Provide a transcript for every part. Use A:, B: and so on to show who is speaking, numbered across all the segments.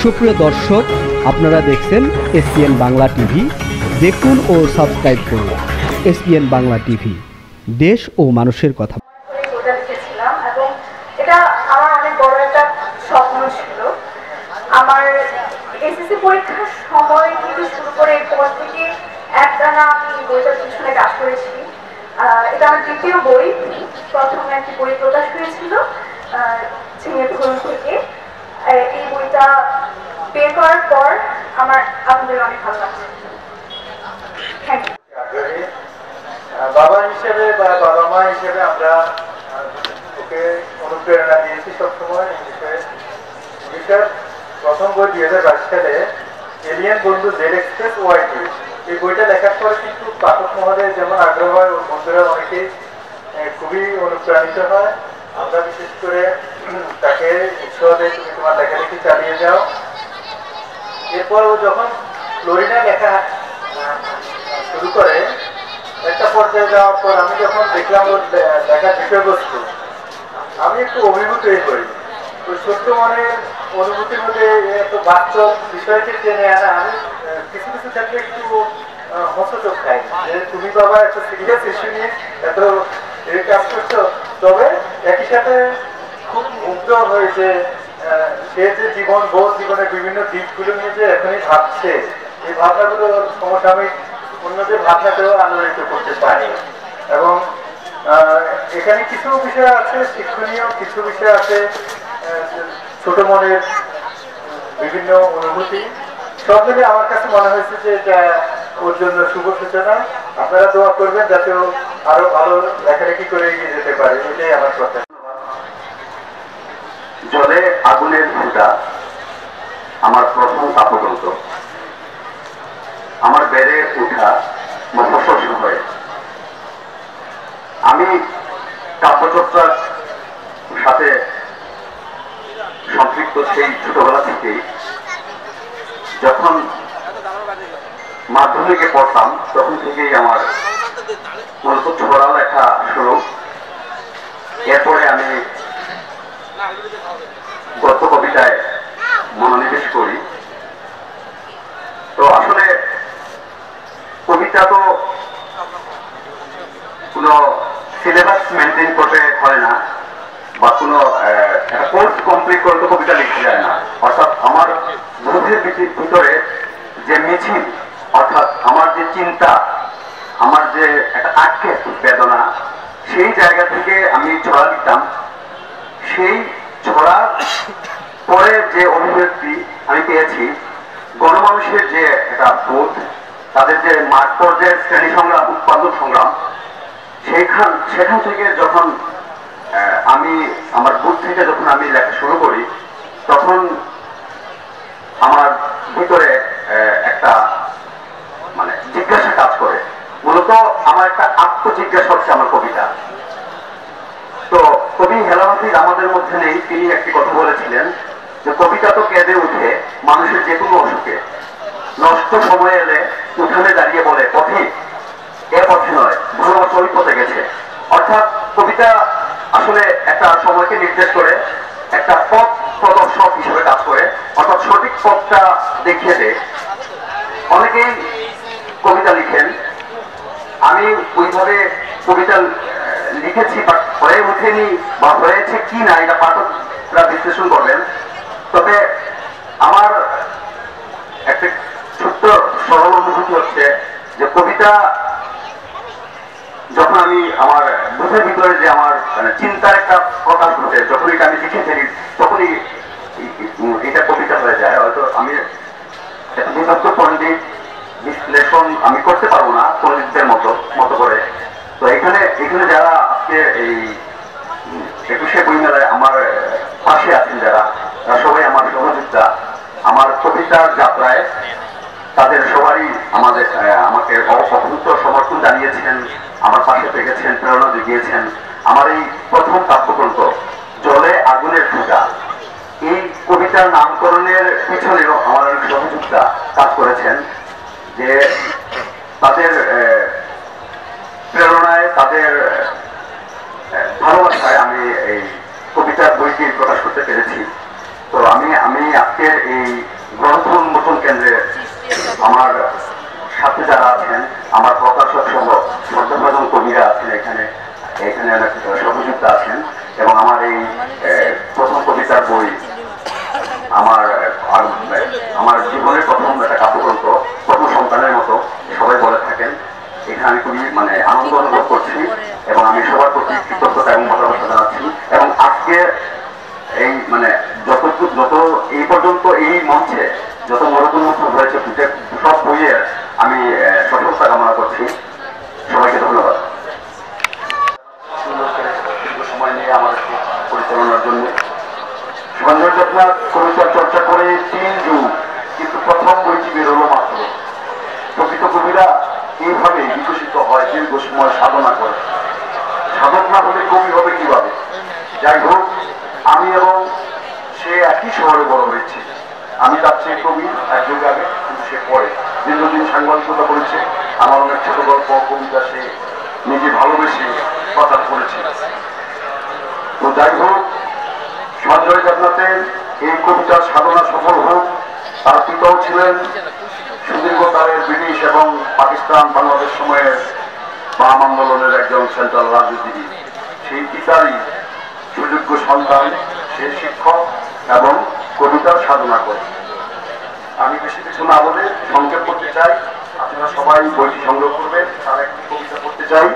A: সুপ্রিয় দর্শক, আপনারা দেখছেন এসপিএন বাংলা টিভি। দেখুন ও সাবস্ক্রাইব করুন এসপিএন বাংলা টিভি, দেশ ও মানুষের কথা।
B: এবং এটা আমার অনেক বড় একটা স্বপ্ন ছিল। আমার এসএসসি পরীক্ষার সময় থেকে শুরু করে এরপর থেকে একটানা আমি বইটার পিছনে কাজ করেছি। এটা আমার দ্বিতীয় বই। প্রথমে একটি বই প্রকাশ হয়েছিল ঝিঙের ফুল থেকে। এই বইটা বের করার পর আমার আপনাদের অনেক ভালো লাগছে। Thank you.
C: বাবা হিসেবে বা বাবা মা হিসেবে আমরা ওকে অনুপ্রেরণা দিয়েছি সবসময় এই বিষয়ে। প্রথম বই 2022 সালে এলিয়েন বন্ধু জেড এক্সপ্রেস ওয়াইটি, এই বইটা লেখার পরে কিন্তু পাঠক মহোদয়ের যেমন আগ্রহ হয়, ওর বন্ধুরা অনেকেই খুবই অনুপ্রাণিত হয়। আমরা বিশেষ করে তাকে উৎসাহ দেয়, তুমি তোমার লেখালেখি চালিয়ে যাও। এরপর ও যখন ফ্লোরিডা লেখা শুরু করে, একটা পর্যায়ে যাওয়ার পর আমি যখন দেখলাম ওর লেখার বিষয়বস্তু, আমি একটু অভিভূত হয়ে পড়ি। ওই ছোট্ট মনের অনুভূতির মধ্যে এত বাস্তব বিষয়কে টেনে আনা, আমি কিছু কিছু ক্ষেত্রে একটু হস্তচোখ খাই যে তুমি বাবা এত সিরিয়াস ইস্যু নিয়ে এত কাজ করছো। তবে একই সাথে খুব মুগ্ধ হয়েছে সে যে জীবন বোধ, জীবনের বিভিন্ন দিকগুলো নিয়ে যে এখনই ভাবছে, এই ভাবনাগুলো সমসাময়িক অন্যদের ভাবনাকেও আলোড়িত করতে পারে। এবং এখানে কিছু বিষয় আছে শিক্ষণীয়, কিছু বিষয় আছে ছোট মনের বিভিন্ন অনুভূতি। সব মিলে আমার কাছে মনে হয়েছে যে এটা ওর জন্য শুভ সূচনা। আপনারা দোয়া করবেন যাতে ও আরো ভালো লেখালেখি করে এগিয়ে যেতে পারে, এটাই আমার কথা।
D: জলে আগুনের ফুটা আমার প্রথম কাব্যগ্রন্থ। আমার বেড়ে ওঠা মফস্বল শহরে আমি কাব্যচর্চার সাথে সম্পৃক্ত সেই ছোটবেলা থেকেই। যখন মাধ্যমিকে পড়তাম তখন থেকেই আমার মূলত ছড়া লেখা শুরু। এরপরে আমি গদ্য কবিতায় মনোনিবেশ করি। তো আসলে কবিতা তো কোনো সিলেবাস মেনটেন করতে হয় না, বা কোনো একটা কোর্স কমপ্লিট করে তো কবিতা লিখতে যায় না। অর্থাৎ আমার বোধের ভিতরে যে মিছিল, অর্থাৎ আমার যে চিন্তা, আমার যে একটা আক্ষেপ বেদনা, সেই জায়গা থেকে আমি ছড়া লিখতাম। সেই ছড়া পরে যে অভিব্যক্তি আমি পেয়েছি, গণমানুষের যে একটা বোধ, তাদের যে মাঠ পর্যায়ের শ্রেণী সংগ্রাম, উৎপাদন সংগ্রাম, সেখান থেকে যখন আমি আমার বুক থেকে যখন আমি লেখা শুরু করি, তখন আমার ভিতরে একটা মানে জিজ্ঞাসা কাজ করে। মূলত আমার একটা আত্মজিজ্ঞাসা হচ্ছে আমার কবিতা। তো কবি হেলাল হাফিজ আমাদের মধ্যে নেই, তিনি একটি কথা বলেছিলেন যে কবিতা তো কেঁদে উঠে মানুষের যে কোনো অসুখে, নষ্ট সময় এলে উঠানে দাঁড়িয়ে বলে পথে, এ পথে নয়, ভালোবাসা ওই পথে গেছে। অর্থাৎ কবিতা আসলে একটা সময়কে নির্দেশ করে, একটা পথ প্রদর্শক হিসেবে কাজ করে, অর্থাৎ সঠিক পথটা দেখিয়ে দেয়। অনেকেই কবিতা লিখেন, আমি ওইভাবে কবিতা লিখেছি বা হয়ে ওঠেনি বা হয়েছে কি না এটা পাঠকরা বিশ্লেষণ করবেন। তবে আমার একটা ছোট্ট সরল অনুভূতি হচ্ছে যে কবিতা যখন আমি আমার বুঝের ভিতরে যে আমার চিন্তার একটা প্রকাশ ঘটে, যখন এটা আমি লিখে ফেলি, তখনই এটা কবিতা হয়ে যায়। হয়তো আমি একটা বিভক্ত পণ্ডিত বিশ্লেষণ আমি করতে পারবো না পণ্ডিতদের মতো করে। তো এখানে যারা আজকে এই 21শে বই মেলায় আমার পাশে আছেন, যারা সবাই আমার সহযোগিতা, আমার কবিতার যাত্রায় তাদের সবাই আমাকে অভূত সমর্থন জানিয়েছেন, আমার পাশে থেকেছেন, প্রেরণা জুগিয়েছেন। আমার এই প্রথম কাব্যগ্রন্থ জলে আগুনের ফুটা, এই কবিতার নামকরণের পিছনেও আমার অনেক সহযোগিতা কাজ করেছেন। যে তাদের প্রেরণায়, তাদের ভালোবাসায় আমি এই কবিতার বইটি প্রকাশ করতে আজকের এই গ্রন্থ উন্মোচন কেন্দ্রে আমার সাথে যারা আছেন, আমার প্রকাশক সহ শ্রদ্ধাভাজন কবিরা আছেন, এখানে এখানে অনেক সহযোগিতা আছেন, এবং আমার এই প্রথম কবিতার বই আমার জীবনের প্রথম একটা কাব্যগ্রন্থ, প্রথম সন্তানের মতো সবাই বলে থাকেন। এখানে আমি খুবই আনন্দ অনুভব করছি এবং আমি সবার প্রতি কৃতজ্ঞতা এবং ভালোবাসা জানাচ্ছি। এবং আজকে এই যত এই পর্যন্ত এই মঞ্চে যত মনোরঞ্জন হয়েছে সব বইয়ের আমি সফলতা কামনা করছি। সবাইকে ধন্যবাদ সময় নিয়ে আমাদেরকে পরিচালনার জন্য। সঞ্জয় দেবনাথ কবিতার চর্চা করে 3 যুগ, কিন্তু প্রথম বইটি বেরোলো মাত্র। প্রকৃত কবিরা এইভাবে বিকশিত হয়, দীর্ঘ সময় সাধনা করে। সাধক না হলে কবি হবে কিভাবে? যাই হোক, আমি এবং সে একই শহরে বড় হয়েছি। আমি তার চেয়ে কবি 1 যুগ আগে, কিন্তু সে পরে দীর্ঘদিন সাংবাদিকতা করেছে। আমার অনেক ছোট গল্প কবিতা সে নিজে ভালোবেসে প্রচার করেছে। তো যাই হোক, সঞ্জয় দেবনাথের এই কবিতার সাধনা সফল হোক। তার পিতাও ছিলেন সুদীর্ঘকালের ব্রিটিশ এবং পাকিস্তান বাংলাদেশ সময়ের বাম আন্দোলনের একজন সেন্ট্রাল রাজনীতিবিদ। সেই পিতারই সুযোগ্য সন্তান, সে শিক্ষক এবং কবিতার সাধনা করে। আমি বেশি কিছু না বলে সংক্ষেপ করতে চাই। আপনারা সবাই বইটি সংগ্রহ করবেন। তার একটি কবিতা করতে চাই।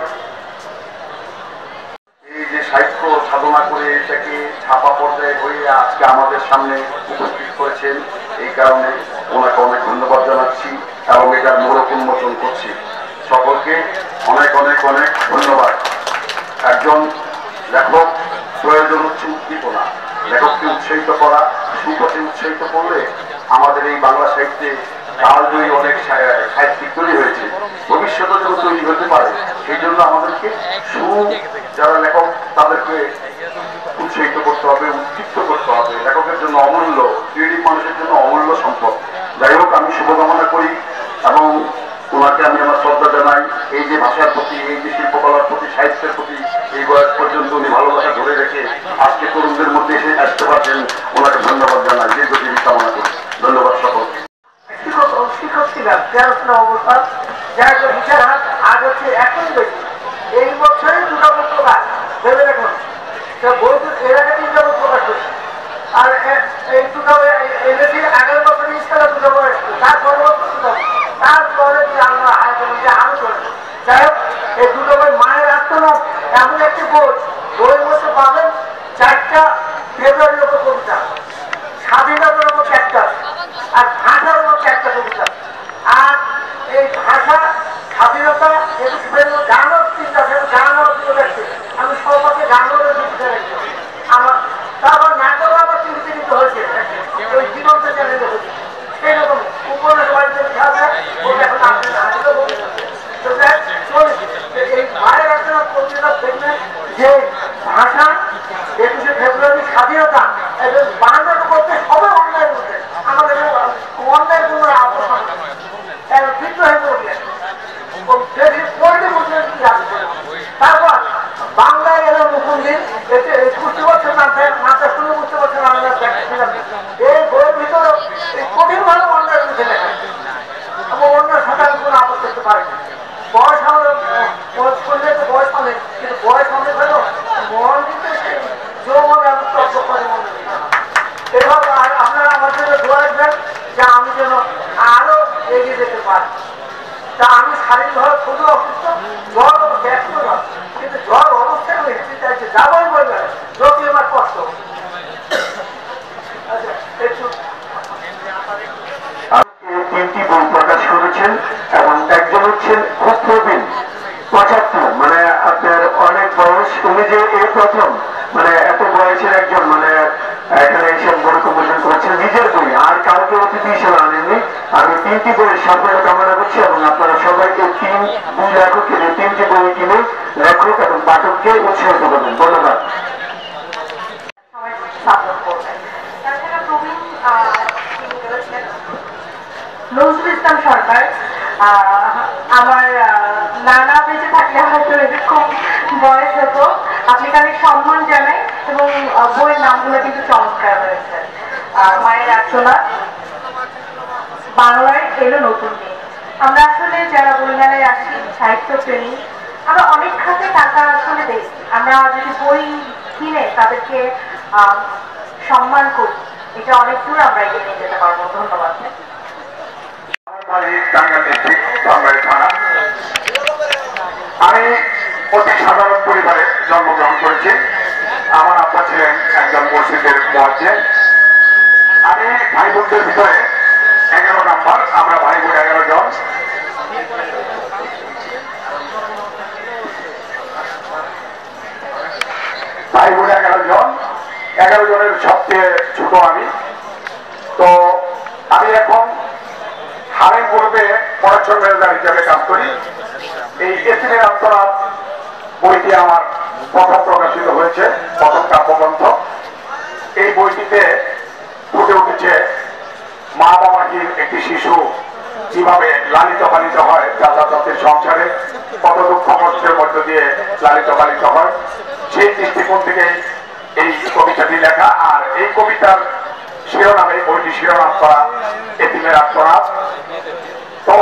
D: এই যে সাহিত্য সাধনা করে এটাকে ছাপা পর্যায়ে হয়ে আজকে আমাদের সামনে উপস্থিত করেছেন, এই কারণে ওনাকে অনেক ধন্যবাদ জানাচ্ছি এবং এটার মোড়ক উন্মোচন করছি। সকলকে অনেক অনেক অনেক ধন্যবাদ। একজন লেখক প্রয়োজন হচ্ছে উদ্দীপনা, লেখককে উৎসাহিত করা। সুপথে উৎসাহিত করলে আমাদের এই বাংলা সাহিত্যে কালজয়ী অনেক সাহিত্যিক তৈরি হয়েছে, ভবিষ্যতে যেন তৈরি হতে পারে। সেই জন্য আমাদেরকে যারা লেখক তাদেরকে উৎসাহিত করতে হবে, উদ্দীপ্ত করতে হবে। লেখকের জন্য অমূল্য, ক্রিয়েটিভ মানুষের জন্য অমূল্য সম্পদ। যাই হোক, আমি শুভকামনা করি এবং ওনাকে আমি আমার শ্রদ্ধা জানাই। এই যে ভাষার প্রতি, এই যে শিল্পকলার প্রতি, সাহিত্যের প্রতি এই বয়স পর্যন্ত উনি ভালোবাসা ধরে রেখে আজকে তরুণদের মধ্যে এসে আসতে পারছেন, ওনাকে ধন্যবাদ জানাই, দীর্ঘজীবী কামনা করি। ধন্যবাদ সকলকে।
E: শিক্ষক ছিলাম 13 অবস্থা, যার বিচার হাত আজ হচ্ছে এখন বেশি। এই বছরে 2টা বই প্রকাশ ভেবে দেখুন, বই এর আগে 3টা বই প্রকাশ করছে। আর এই 2টা বই এনেছি আগামী বছর ইনশাআল্লাহ 2টা বই আসছে। তারপরে আমরা আরো চলে। যাই হোক, এই 2টা বই মায়ের আত্মনাথ এমন একটি বইয়ের মধ্যে পাবেন 4টা ফেব্রুয়ারির উপর কবিতা, স্বাধীনতার উপর একটা, আর ভাষার উপর একটা কবিতা। আর এই ভাষা স্বাধীনতা গানও 3টা, গানও দেখছে। আমি সবাইকে গানও দিতে রাখছি। আমার তারপর নাটক আবার টিভিতে দিতে হয়েছে, ওই জীবন্ত চ্যানেলে হয়েছে। সেই রকম উপন্যাস বাড়িতে খেলা যায়, ওটা এখন আসলে আসলে তো এই মায়ের একটা কবিতা দেখবেন যে ভাষা 21শে ফেব্রুয়ারি স্বাধীনতা এবং বাংলাটা করতে হবে অন্যায়ের মধ্যে। আমাদের অন্যায়ের কোনো আপোষ বিদ্রোহে করলেন তারপর বাংলায় এলো মুকুন্দিন, এতে 21 বছর মাত্র 16 বছর আমরা দেখছিলাম। এই বইয়ের ভিতরে কঠিন ভালো অন্যায়ের মধ্যে লেখা এবং অন্য সাথে কোনো আপোষ করতে পারে না। বয়স আমাদের করলে তো বয়স অনেক, কিন্তু বয়স অনেক হলো মন কিন্তু যৌবন তর্ক করে মনে এভাবে। আপনারা আমার জন্য দোয়া রাখবেন যে আমি যেন আরো এগিয়ে যেতে পারি। তা আমি শারীরিকভাবে খুবই অসুস্থ, জ্বর অবস্থা এখনো না, কিন্তু জ্বর অবস্থায় আমি হেঁটে চাইছি, যাবই বলবে যদি আমার কষ্ট। আচ্ছা, একটু
D: 3টি বই প্রকাশ করেছেন এবং একজন হচ্ছেন খুব প্রবীণ 75, আপনার অনেক বয়স। উনি যে এই প্রথম এত বয়সের একজন এখানে এসে বড় কম্পোজিশন করেছেন নিজের বই, আর কাউকে অতিথি হিসেবে আনেননি। আমি 3টি বইয়ের সাফল্য কামনা করছি এবং আপনারা সবাইকে 2 লেখকের 3টি বই কিনে লেখক এবং পাঠককে উৎসাহিত করবেন। ধন্যবাদ।
B: নজরুল ইসলাম সরকার আমার নানা বেঁচে থাকলে হয়তো এরকম বয়স হতো। আপনাকে অনেক সম্মান জানাই। এবং বইয়ের নামগুলো কিন্তু চমৎকার হয়েছে। মায়ের আর্তনাদ, বাংলায় এলো নতুন দিন। আমরা আসলে যারা বইমেলায় আসি, সাহিত্য প্রেমী, আমরা অনেক খাতে টাকা আসলে দেই। আমরা যদি বই কিনে তাদেরকে সম্মান করি, এটা অনেক দূর আমরা এগিয়ে নিয়ে যেতে পারবো। ধন্যবাদ।
D: আমি অতি সাধারণ পরিবারে জন্মগ্রহণ করেছি। আমার আব্বা ছিলেন একজন মসজিদের মুয়াজ্জিন। আমি ভাই বোনদের ভিতরে 11 নাম্বার, আমরা ভাই বোন 11 জন। ভাই বোন 11 জন, 11 জনের সবচেয়ে ছোট আমি। তো আমি এখন হারেম গ্রুপে পড়াশোনা ম্যানেজার হিসেবে কাজ করি। এই এতিমের আত্মনাদ বইটি আমার প্রথম প্রকাশিত হয়েছে, প্রথম কাব্যগ্রন্থ। এই বইটিতে ফুটে উঠেছে মা বাবাহীন একটি শিশু কিভাবে লালিত পালিত হয়, চাচা চাচির সংসারে কত দুঃখ কষ্টের মধ্য দিয়ে লালিত পালিত হয়, সেই দৃষ্টিকোণ থেকে এই কবিতাটি লেখা। আর এই কবিতার শিরোনামে, বইটি শিরোনাম করা এতিমের আত্মনাদ। তো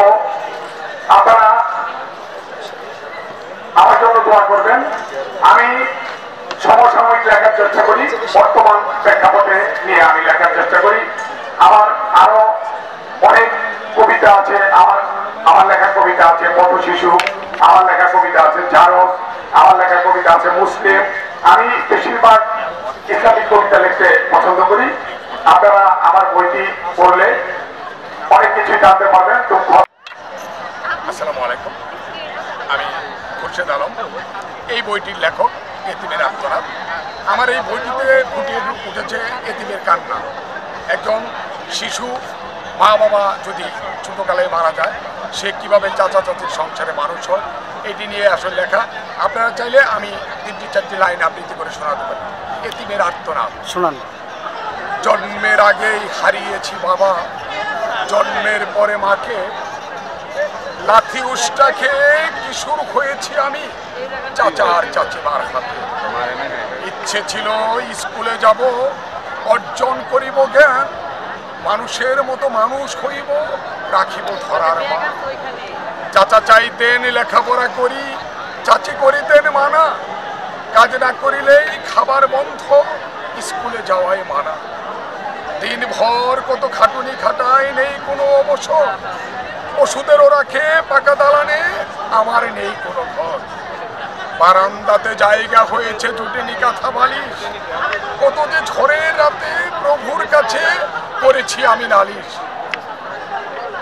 D: আপনারা আমার জন্য দোয়া করবেন। আমি সমসাময়িক লেখার চেষ্টা করি, বর্তমান প্রেক্ষাপটে নিয়ে আমি লেখার চেষ্টা করি। আমার আরো অনেক কবিতা আছে, আমার লেখা কবিতা আছে পথ শিশু, আমার লেখা কবিতা আছে জারজ, আমার লেখা কবিতা আছে মুসলিম। আমি বেশিরভাগ ইসলামিক কবিতা লিখতে পছন্দ করি। আপনারা আমার বইটি পড়লে অনেক কিছু জানতে পারবেন।
F: আসসালামু আলাইকুম, আমি খুরশেদ আলম, এই বইটির লেখক। এতিমের আত্মনাদ। আমার এই বইটিতে ফুটিয়ে উঠেছে এতিমের কান্না। একজন শিশু মা বাবা যদি ছোটকালে মারা যায়, সে কিভাবে চাচা চাচির সংসারে মানুষ হয়, এটি নিয়ে আসলে লেখা। আপনারা চাইলে আমি 3-4টি লাইন আবৃত্তি করে শোনাতে পারি। এতিমের আত্মনাদ।
A: শোনান।
F: জন্মের আগেই হারিয়েছি বাবা, জন্মের পরে মাকে, লাথি উষ্টা খেয়ে কিশোর হয়েছি আমি চাচার চাচিমার হাতে। ইচ্ছে ছিল স্কুলে যাব, অর্জন করিব জ্ঞান, মানুষের মতো মানুষ হইব, রাখিব ধরার মান। চাচা চাইতেন লেখাপড়া করি, চাচি করিতেন মানা, কাজ না করিলেই খাবার বন্ধ, স্কুলে যাওয়াই মানা। দিনভর কত খাটুনি খাটায়, নেই কোনো অবসর, ওষুধেরও রাখে পাকা দালানে, আমার নেই কোনো ঘর। বারান্দাতে জায়গা হয়েছে জুটেনি কাঁথা বালিশ, কত যে ঝড়ের রাতে প্রভুর কাছে করেছি আমি নালিশ।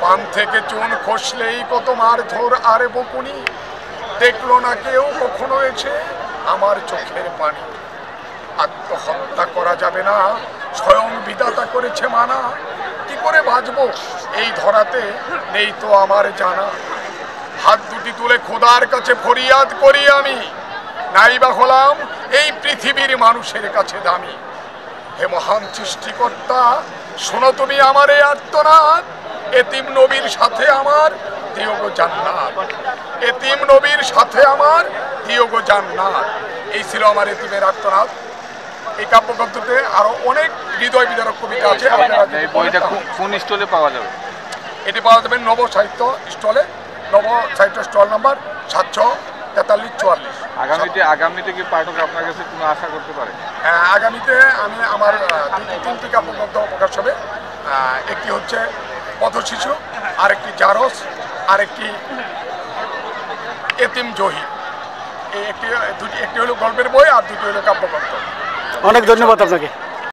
F: পান থেকে চুন খসলেই কত মারধর আর বকুনি, দেখলো না কেউ কখনো এসে আমার চোখের পানি। আত্মহত্যা করা যাবে না, স্বয়ং বিধাতা করেছে মানা, কি করে বাঁচবো এই ধরাতে নেই তো আমার জানা। হাত দুটি তুলে খোদার কাছে ফরিয়াদ করি আমি, নাইবা হলাম এই পৃথিবীর মানুষের কাছে দামি। হে মহান সৃষ্টিকর্তা, শোনো তুমি আমার এই আর্তনাদ, এতিম নবীর সাথে আমার দিও গো জান্নাত, এতিম নবীর সাথে আমার দিও গো জান্নাত। এই ছিল আমার এতিমের আর্তনাদ। এই কাব্যগ্রন্থতে আরো অনেক হৃদয় বিদারক কবিতা আছে।
G: কোন স্টলে পাওয়া যাবে?
F: এটি পাওয়া যাবে নব সাহিত্য স্টলে, নব সাহিত্য স্টল নাম্বার 743-44।
G: আগামীতে কি পাঠক আপনার কাছে কোনো আশা করতে পারে?
F: হ্যাঁ, আগামীতে আমি আমার 3টি কাব্যগ্রন্থ প্রকাশ হবে। একটি হচ্ছে পথ শিশু, আরেকটি জারজ, আরেকটি এতিম জহি। একটি হলো গল্পের বই, আর দুটি হলো কাব্যগ্রন্থ।
A: অনেক ধন্যবাদ আপনাকে।